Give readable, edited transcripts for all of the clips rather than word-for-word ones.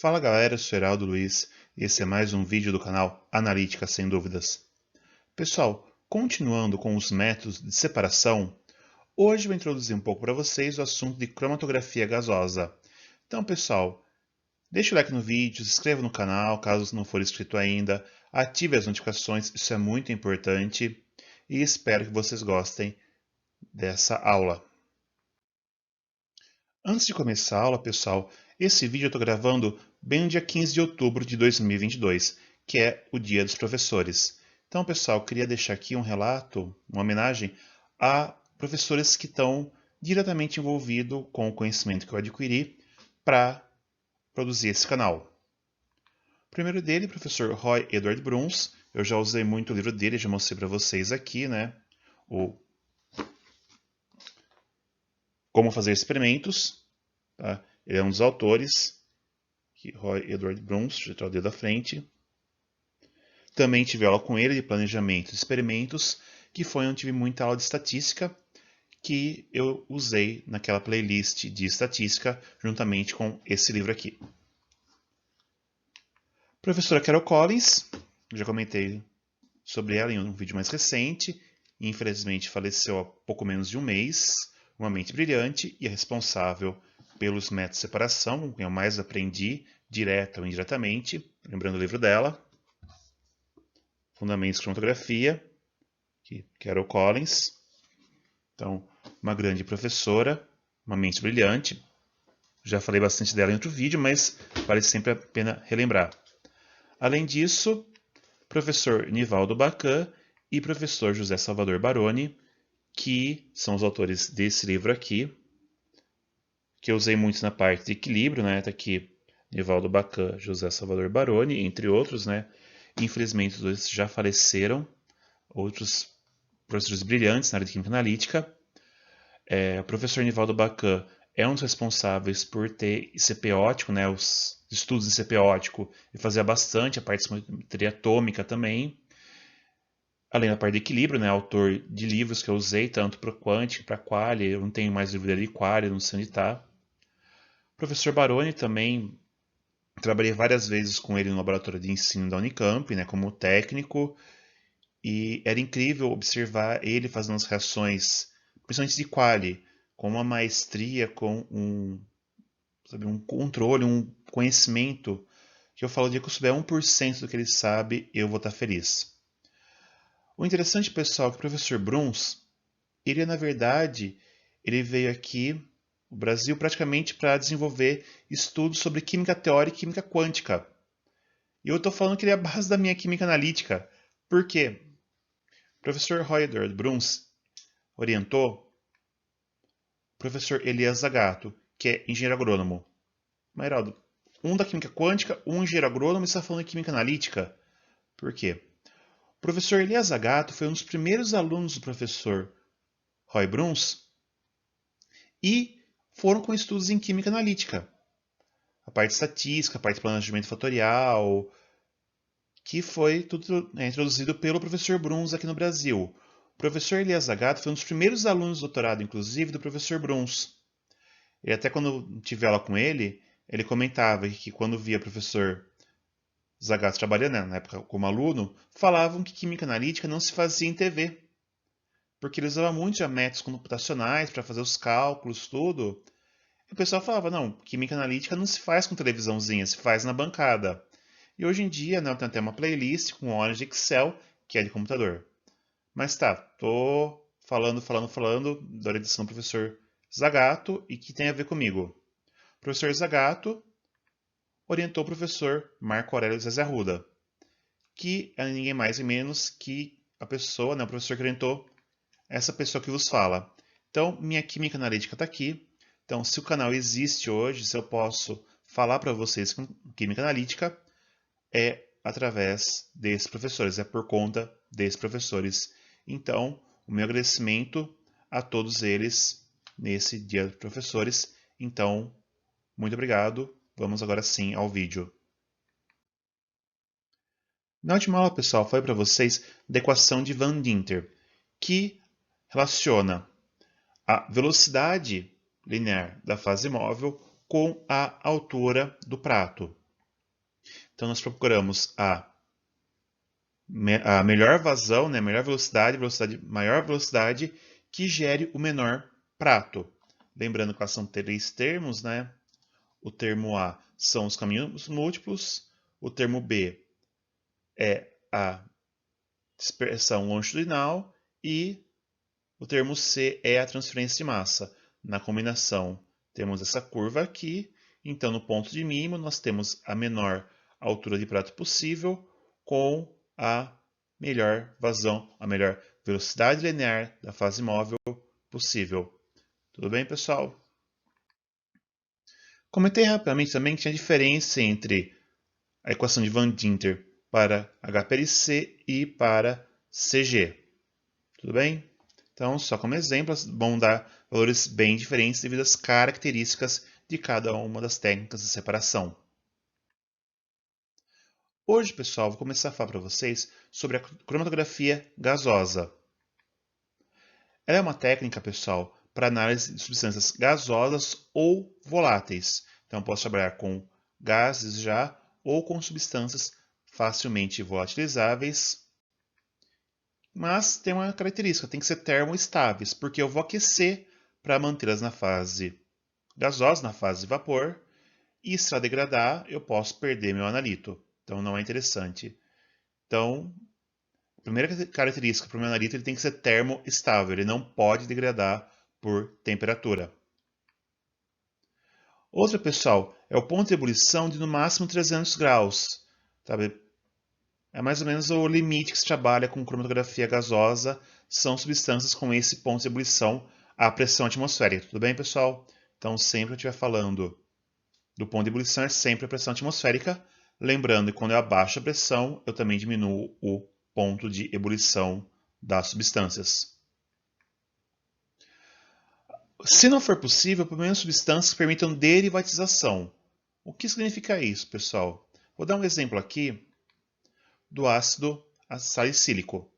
Fala galera, eu sou Heraldo Luiz e esse é mais um vídeo do canal Analítica Sem Dúvidas. Pessoal, continuando com os métodos de separação, hoje eu vou introduzir um pouco para vocês o assunto de cromatografia gasosa. Então pessoal, deixa o like no vídeo, se inscreva no canal caso não for inscrito ainda, ative as notificações, isso é muito importante e espero que vocês gostem dessa aula. Antes de começar a aula, pessoal, esse vídeo eu estou gravando bem no dia 15 de outubro de 2022, que é o Dia dos Professores. Então, pessoal, eu queria deixar aqui um relato, uma homenagem a professores que estão diretamente envolvidos com o conhecimento que eu adquiri para produzir esse canal. O primeiro dele, o professor Roy Edward Bruns. Eu já usei muito o livro dele, já mostrei para vocês aqui, né? O Como Fazer Experimentos. Tá? Ele é um dos autores. Roy Edward Bruns, deixa eu tirar o dedo da frente. Também tive aula com ele de planejamento de experimentos, que foi onde tive muita aula de estatística, que eu usei naquela playlist de estatística, juntamente com esse livro aqui. Professora Carol Collins, já comentei sobre ela em um vídeo mais recente, e infelizmente faleceu há pouco menos de um mês, uma mente brilhante e é responsável pelos métodos de separação, com quem eu mais aprendi, direta ou indiretamente, lembrando o livro dela, Fundamentos de Cromatografia, Carol Collins. Então, uma grande professora, uma mente brilhante. Já falei bastante dela em outro vídeo, mas vale sempre a pena relembrar. Além disso, professor Nivaldo Bacan e professor José Salvador Baroni, que são os autores desse livro aqui, que eu usei muito na parte de equilíbrio, né? Tá aqui Nivaldo Bacan, José Salvador Baroni, entre outros, né? Infelizmente, os dois já faleceram. Outros professores brilhantes na área de química analítica. O professor Nivaldo Bacan é um dos responsáveis por ter ICP ótico, né? Os estudos de ICP ótico, e fazia bastante a parte de simetria atômica também. Além da parte de equilíbrio, né? Autor de livros que eu usei, tanto para Quantic, para Quali, eu não tenho mais livro dele de Quali, não sei onde está. Professor Baroni também, trabalhei várias vezes com ele no laboratório de ensino da Unicamp, né? Como técnico, e era incrível observar ele fazendo as reações, principalmente de Quali, com uma maestria, com um controle, um conhecimento, que eu falo, de que eu souber 1% do que ele sabe, eu vou estar feliz. O interessante, pessoal, é que o professor Bruns, ele na verdade, ele veio aqui no Brasil praticamente para desenvolver estudos sobre química teórica e química quântica. E eu estou falando que ele é a base da minha química analítica. Por quê? O professor Roy Edward Bruns orientou o professor Elias Zagato, que é engenheiro agrônomo. Mas, Heraldo, um da química quântica, um engenheiro agrônomo, está falando de química analítica. Por quê? O professor Elias Zagato foi um dos primeiros alunos do professor Roy Bruns e foram com estudos em química analítica. A parte estatística, a parte de planejamento fatorial, que foi tudo introduzido pelo professor Bruns aqui no Brasil. O professor Elias Zagato foi um dos primeiros alunos do doutorado, inclusive, do professor Bruns. E até quando tive aula com ele, ele comentava que quando via o professor Zagato trabalhando, né, na época como aluno, falavam que química analítica não se fazia em TV. Porque ele usava muito já métodos computacionais para fazer os cálculos, tudo. E o pessoal falava, não, química analítica não se faz com televisãozinha, se faz na bancada. E hoje em dia, né, eu tenho até uma playlist com horas de Excel, que é de computador. Mas tá, tô falando da edição do professor Zagato e que tem a ver comigo. O professor Zagato orientou o professor Marco Aurélio Zezé Arruda, que é ninguém mais nem menos que a pessoa, né, o professor que orientou essa pessoa que vos fala. Então, minha química analítica está aqui. Então, se o canal existe hoje, se eu posso falar para vocês com química analítica, é através desses professores, é por conta desses professores. Então, o meu agradecimento a todos eles nesse Dia dos Professores. Então, muito obrigado. Vamos agora sim ao vídeo. Na última aula, pessoal, falei para vocês da equação de Van Dinter, que relaciona a velocidade linear da fase móvel com a altura do prato. Então, nós procuramos a melhor vazão, né, melhor velocidade, maior velocidade, que gere o menor prato. Lembrando que são 3 termos, né? O termo A são os caminhos múltiplos, o termo B é a dispersão longitudinal e o termo C é a transferência de massa. Na combinação, temos essa curva aqui. Então, no ponto de mínimo, nós temos a menor altura de prato possível com a melhor vazão, a melhor velocidade linear da fase móvel possível. Tudo bem, pessoal? Comentei rapidamente também que tinha diferença entre a equação de Van Dinter para HPLC e para CG. Tudo bem? Então, só como exemplo, vão dar valores bem diferentes devido às características de cada uma das técnicas de separação. Hoje, pessoal, vou começar a falar para vocês sobre a cromatografia gasosa. Ela é uma técnica, pessoal, para análise de substâncias gasosas ou voláteis. Então, posso trabalhar com gases já ou com substâncias facilmente volatilizáveis. Mas tem uma característica, tem que ser termoestáveis, porque eu vou aquecer para mantê-las na fase gasosa, na fase de vapor, e se ela degradar, eu posso perder meu analito. Então não é interessante. Então, a primeira característica para o meu analito, ele tem que ser termoestável, ele não pode degradar por temperatura. Outra, pessoal, é o ponto de ebulição de no máximo 300 graus. Sabe? É mais ou menos o limite que se trabalha com cromatografia gasosa, são substâncias com esse ponto de ebulição à pressão atmosférica. Tudo bem, pessoal? Então, sempre que eu estiver falando do ponto de ebulição, é sempre a pressão atmosférica. Lembrando que quando eu abaixo a pressão, eu também diminuo o ponto de ebulição das substâncias. Se não for possível, pelo menos substâncias que permitam derivatização. O que significa isso, pessoal? Vou dar um exemplo aqui do ácido salicílico.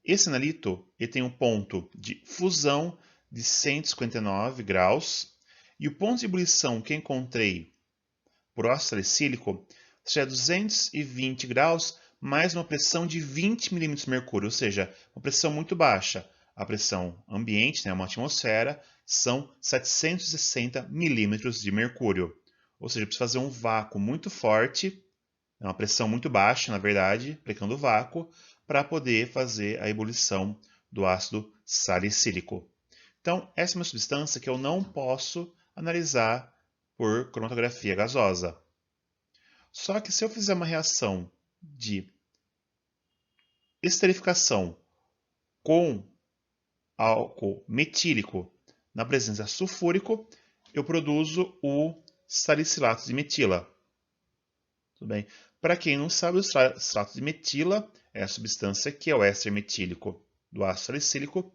Esse analito ele tem um ponto de fusão de 159 graus e o ponto de ebulição que encontrei por ácido salicílico é 220 graus mais uma pressão de 20 milímetros de mercúrio, ou seja, uma pressão muito baixa. A pressão ambiente, né, uma atmosfera, são 760 milímetros de mercúrio. Ou seja, eu preciso fazer um vácuo muito forte, uma pressão muito baixa, na verdade, aplicando vácuo, para poder fazer a ebulição do ácido salicílico. Então, essa é uma substância que eu não posso analisar por cromatografia gasosa. Só que se eu fizer uma reação de esterificação com álcool metílico na presença sulfúrico, eu produzo o salicilato de metila. Tudo bem? Para quem não sabe, o salicilato de metila é a substância que é o éster metílico do ácido salicílico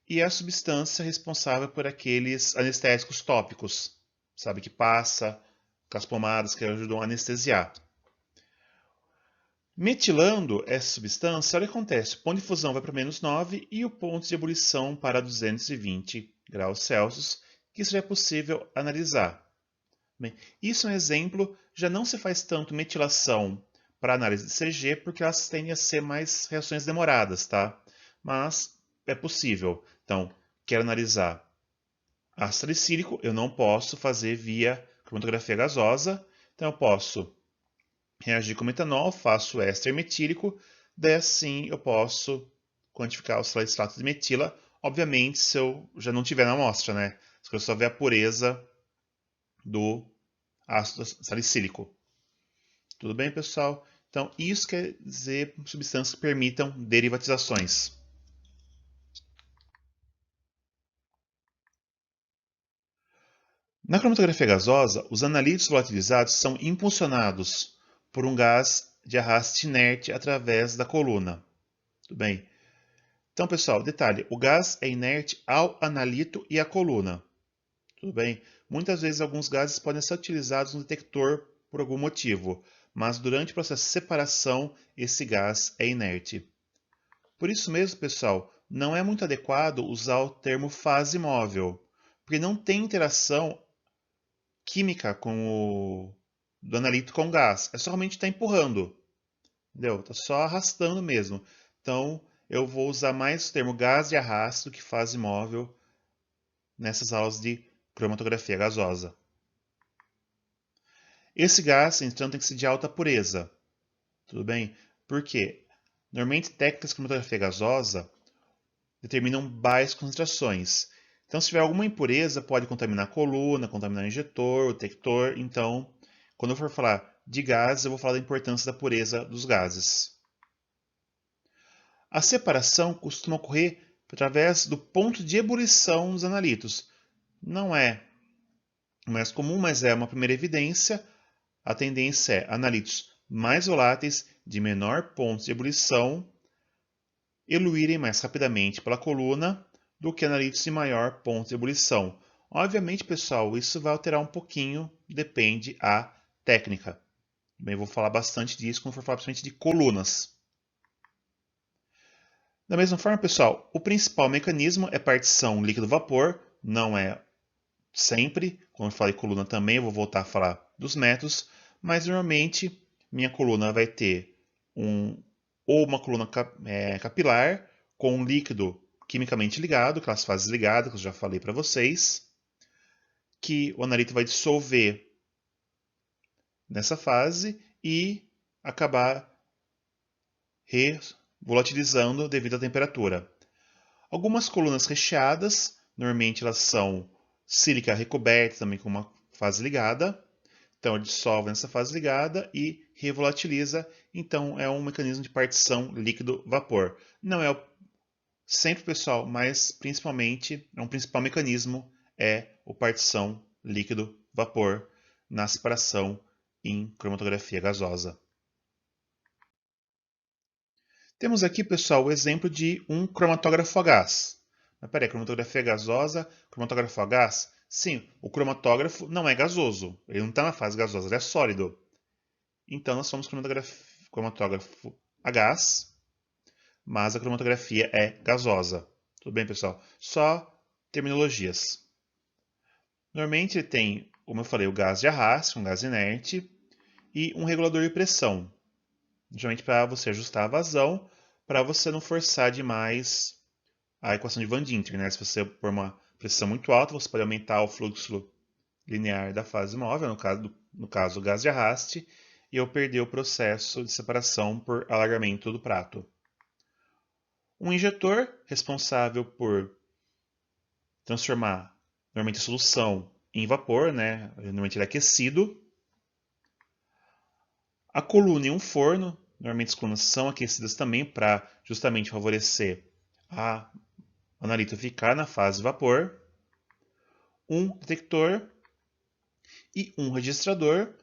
e é a substância responsável por aqueles anestésicos tópicos, sabe, que passa, com as pomadas que ajudam a anestesiar. Metilando essa substância, olha o que acontece. O ponto de fusão vai para menos 9 e o ponto de ebulição para 220 graus Celsius, que isso já é possível analisar. Bem, isso é um exemplo, já não se faz tanto metilação para análise de CG, porque elas tendem a ser mais reações demoradas, tá? Mas é possível. Então, quero analisar ácido salicílico, eu não posso fazer via cromatografia gasosa, então eu posso reagir com metanol, faço éster metílico, daí assim eu posso quantificar o salicilato de metila, obviamente se eu já não tiver na amostra, né? Se eu só ver a pureza do ácido salicílico. Tudo bem, pessoal? Então, isso quer dizer substâncias que permitam derivatizações. Na cromatografia gasosa, os analíticos volatilizados são impulsionados por um gás de arraste inerte através da coluna. Tudo bem? Então, pessoal, detalhe, o gás é inerte ao analito e à coluna. Tudo bem? Muitas vezes alguns gases podem ser utilizados no detector por algum motivo, mas durante o processo de separação, esse gás é inerte. Por isso mesmo, pessoal, não é muito adequado usar o termo fase móvel, porque não tem interação química com do analito com gás. É só realmente estar empurrando. Entendeu? Está só arrastando mesmo. Então, eu vou usar mais o termo gás de arrasto do que fase móvel nessas aulas de cromatografia gasosa. Esse gás, então, tem que ser de alta pureza. Tudo bem? Por quê? Normalmente, técnicas de cromatografia gasosa determinam baixas concentrações. Então, se tiver alguma impureza, pode contaminar a coluna, contaminar o injetor, o detector. Então, quando eu for falar de gases, eu vou falar da importância da pureza dos gases. A separação costuma ocorrer através do ponto de ebulição dos analitos. Não é o mais comum, mas é uma primeira evidência. A tendência é analitos mais voláteis, de menor ponto de ebulição, eluírem mais rapidamente pela coluna do que analitos de maior ponto de ebulição. Obviamente, pessoal, isso vai alterar um pouquinho, depende a técnica. Também vou falar bastante disso quando for falar principalmente de colunas. Da mesma forma, pessoal, o principal mecanismo é partição líquido-vapor, não é sempre. Como eu falei coluna também, eu vou voltar a falar dos métodos, mas normalmente minha coluna vai ter ou uma coluna capilar com um líquido quimicamente ligado, aquelas fases ligadas que eu já falei para vocês, que o analito vai dissolver nessa fase e acabar revolatilizando devido à temperatura. Algumas colunas recheadas, normalmente elas são sílica recoberta também com uma fase ligada. Então, ele dissolve nessa fase ligada e revolatiliza. Então, é um mecanismo de partição líquido-vapor. Não é sempre, pessoal, mas principalmente, é um principal mecanismo é o partição líquido-vapor na separação em cromatografia gasosa. Temos aqui, pessoal, o exemplo de um cromatógrafo a gás. Mas peraí, cromatografia gasosa, cromatógrafo a gás? Sim, o cromatógrafo não é gasoso. Ele não está na fase gasosa, ele é sólido. Então, nós somos cromatógrafo a gás, mas a cromatografia é gasosa. Tudo bem, pessoal? Só terminologias. Normalmente ele tem, como eu falei, o gás de arraste, um gás inerte, e um regulador de pressão. Geralmente para você ajustar a vazão, para você não forçar demais a equação de Van Dinter, né? Se você pôr uma pressão muito alta, você pode aumentar o fluxo linear da fase móvel, no caso o gás de arraste, e eu perder o processo de separação por alargamento do prato. Um injetor, responsável por transformar normalmente a solução em vapor, né? Normalmente ele é aquecido. A coluna em um forno, normalmente as colunas são aquecidas também para justamente favorecer a analito ficar na fase de vapor. Um detector e um registrador,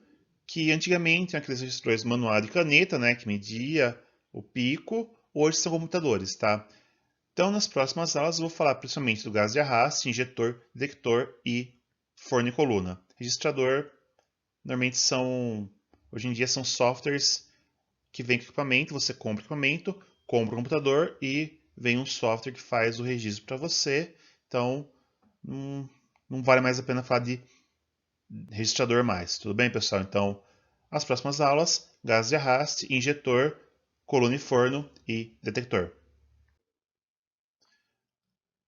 que antigamente eram aqueles registradores manual de caneta, né, que media o pico, hoje são computadores, tá? Então, nas próximas aulas, eu vou falar principalmente do gás de arraste, injetor, detector e forno e coluna. Registrador, normalmente hoje em dia são softwares que vêm com equipamento, você compra o equipamento, compra o computador e vem um software que faz o registro para você. Então, não vale mais a pena falar de registrador mais. Tudo bem, pessoal? Então, as próximas aulas, gás de arraste, injetor, coluna e forno e detector.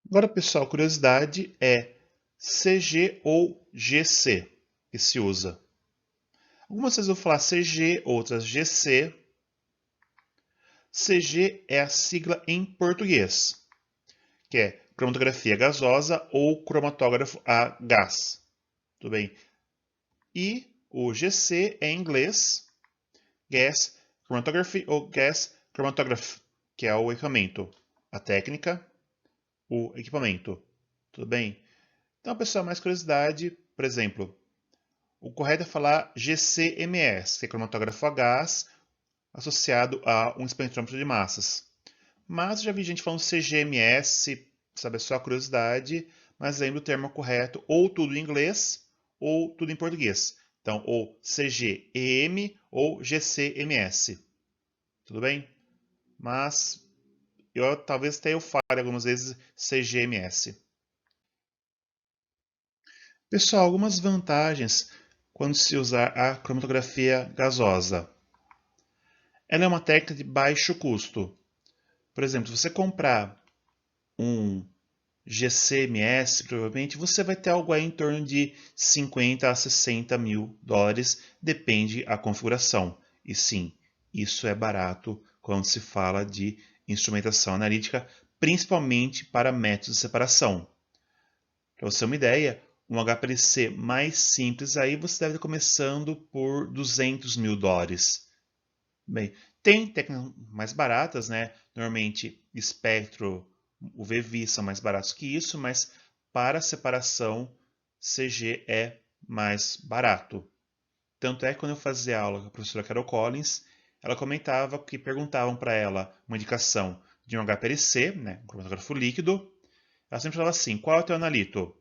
Agora, pessoal, curiosidade é CG ou GC que se usa. Algumas vezes eu vou falar CG, outras GC. CG é a sigla em português, que é cromatografia gasosa ou cromatógrafo a gás. Tudo bem? E o GC é em inglês, Gas Chromatography ou Gas Chromatograph, que é o equipamento, a técnica, o equipamento. Tudo bem? Então, pessoal, mais curiosidade, por exemplo, o correto é falar GCMS, que é cromatógrafo a gás associado a um espectrômetro de massas. Mas já vi gente falando CGMS, sabe, é só curiosidade, mas lembra o termo correto, ou tudo em inglês, ou tudo em português. Então, ou CGEM ou GCMS. Tudo bem? Mas talvez até eu fale algumas vezes CGMS. Pessoal, algumas vantagens quando se usar a cromatografia gasosa? Ela é uma técnica de baixo custo. Por exemplo, se você comprar um GCMS, provavelmente você vai ter algo aí em torno de 50 a 60 mil dólares, depende a configuração. E sim, isso é barato quando se fala de instrumentação analítica, principalmente para métodos de separação. Para você ter uma ideia, um HPLC mais simples aí você deve estar começando por 200 mil dólares. Bem, tem técnicas mais baratas, né? Normalmente espectro, UV-Vis são mais baratos que isso, mas para separação CG é mais barato. Tanto é que quando eu fazia aula com a professora Carol Collins, ela comentava que perguntavam para ela uma indicação de um HPLC, né, um cromatógrafo líquido. Ela sempre falava assim, qual é o teu analito?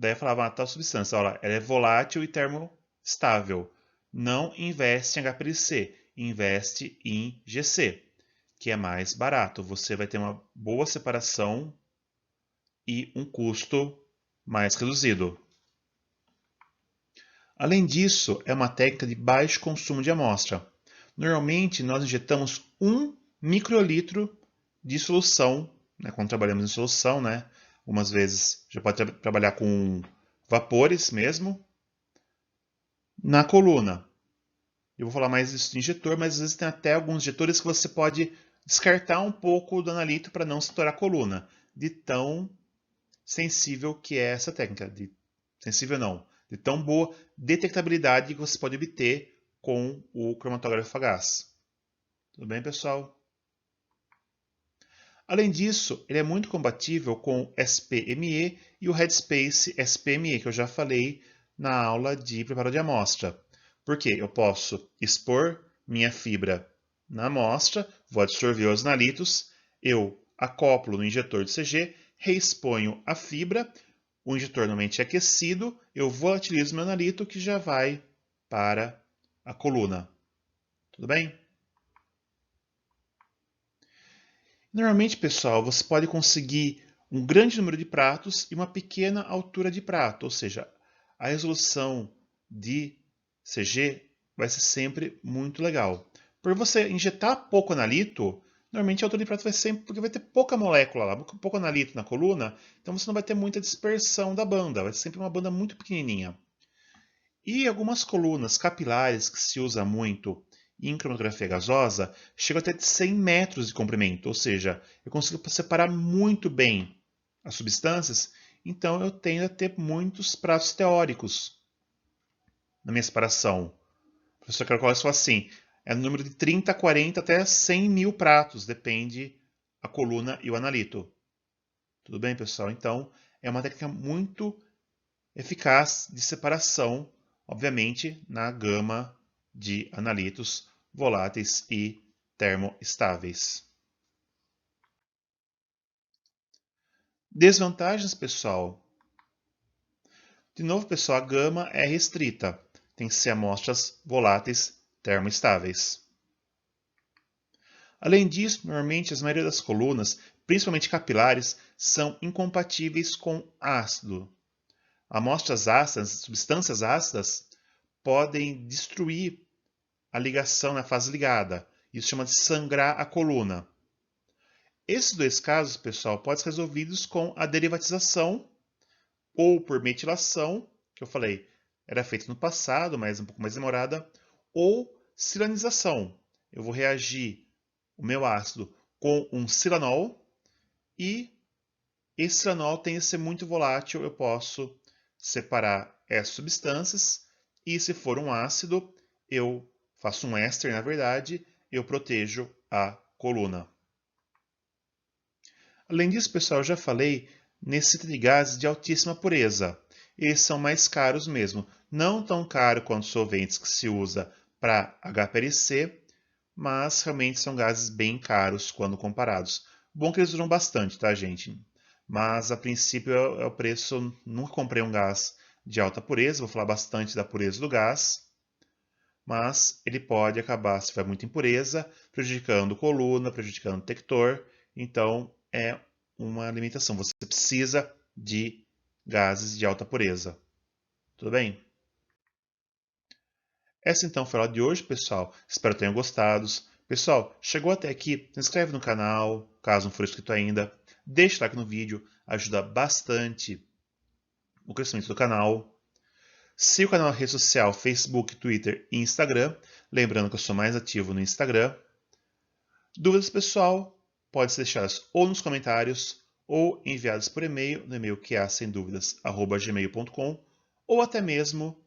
Daí eu falava, tal substância, olha, ela é volátil e termoestável. Não investe em HPLC, investe em GC, que é mais barato. Você vai ter uma boa separação e um custo mais reduzido. Além disso, é uma técnica de baixo consumo de amostra. Normalmente, nós injetamos 1 microlitro de solução, né, quando trabalhamos em solução, né? Algumas vezes já pode trabalhar com vapores mesmo, na coluna. Eu vou falar mais disso de injetor, mas às vezes tem até alguns injetores que você pode descartar um pouco do analito para não estourar a coluna, de tão sensível que é essa técnica. Sensível não, de tão boa detectabilidade que você pode obter com o cromatógrafo a gás. Tudo bem, pessoal? Além disso, ele é muito compatível com o SPME e o Headspace SPME, que eu já falei na aula de preparo de amostra. Porque eu posso expor minha fibra na amostra, vou absorver os analitos, eu acoplo no injetor de CG, reexponho a fibra, o injetor normalmente é aquecido, eu volatilizo meu analito que já vai para a coluna. Tudo bem? Normalmente, pessoal, você pode conseguir um grande número de pratos e uma pequena altura de prato, ou seja, a resolução de CG vai ser sempre muito legal. Por você injetar pouco analito, normalmente a altura de prato vai ser porque vai ter pouca molécula lá, pouco analito na coluna, então você não vai ter muita dispersão da banda, vai ser sempre uma banda muito pequenininha. E algumas colunas capilares que se usa muito em cromatografia gasosa chegam até de 100 metros de comprimento, ou seja, eu consigo separar muito bem as substâncias, então eu tendo a ter muitos pratos teóricos na minha separação. O professor Carol falou assim, é no número de 30, 40 até 100 mil pratos, depende a coluna e o analito. Tudo bem, pessoal? Então, é uma técnica muito eficaz de separação, obviamente, na gama de analitos voláteis e termoestáveis. Desvantagens, pessoal. De novo, pessoal, a gama é restrita. Tem que ser amostras voláteis termoestáveis. Além disso, normalmente a maioria das colunas, principalmente capilares, são incompatíveis com ácido. Amostras ácidas, substâncias ácidas, podem destruir a ligação na fase ligada. Isso chama de sangrar a coluna. Esses dois casos, pessoal, podem ser resolvidos com a derivatização ou por metilação, que eu falei, era feito no passado, mas um pouco mais demorada, ou silanização. Eu vou reagir o meu ácido com um silanol e esse silanol tem que ser muito volátil, eu posso separar essas substâncias e se for um ácido, eu faço um éster, na verdade, eu protejo a coluna. Além disso, pessoal, eu já falei nesse de gases de altíssima pureza. Eles são mais caros mesmo. Não tão caro quanto os solventes que se usa para HPLC, mas realmente são gases bem caros quando comparados. Bom que eles duram bastante, tá, gente? Mas a princípio é o preço. Nunca comprei um gás de alta pureza, vou falar bastante da pureza do gás, mas ele pode acabar, se tiver muita impureza, prejudicando coluna, prejudicando detector. Então é uma limitação. Você precisa de gases de alta pureza. Tudo bem? Essa então foi a aula de hoje, pessoal. Espero que tenham gostado. Pessoal, chegou até aqui, se inscreve no canal, caso não for inscrito ainda. Deixa o like no vídeo, ajuda bastante o crescimento do canal. Siga o canal na rede social, Facebook, Twitter e Instagram. Lembrando que eu sou mais ativo no Instagram. Dúvidas, pessoal, pode ser deixadas ou nos comentários ou enviadas por e-mail, no e-mail que é semduvidas@gmail.com, ou até mesmo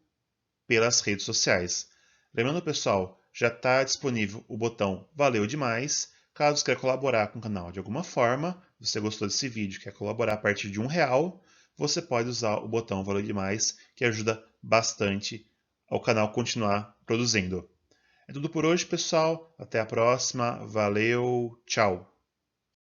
pelas redes sociais. Lembrando, pessoal, já está disponível o botão Valeu Demais. Caso você queira colaborar com o canal de alguma forma, você gostou desse vídeo e quer colaborar a partir de R$1, você pode usar o botão Valeu Demais, que ajuda bastante ao canal continuar produzindo. É tudo por hoje, pessoal. Até a próxima. Valeu, tchau!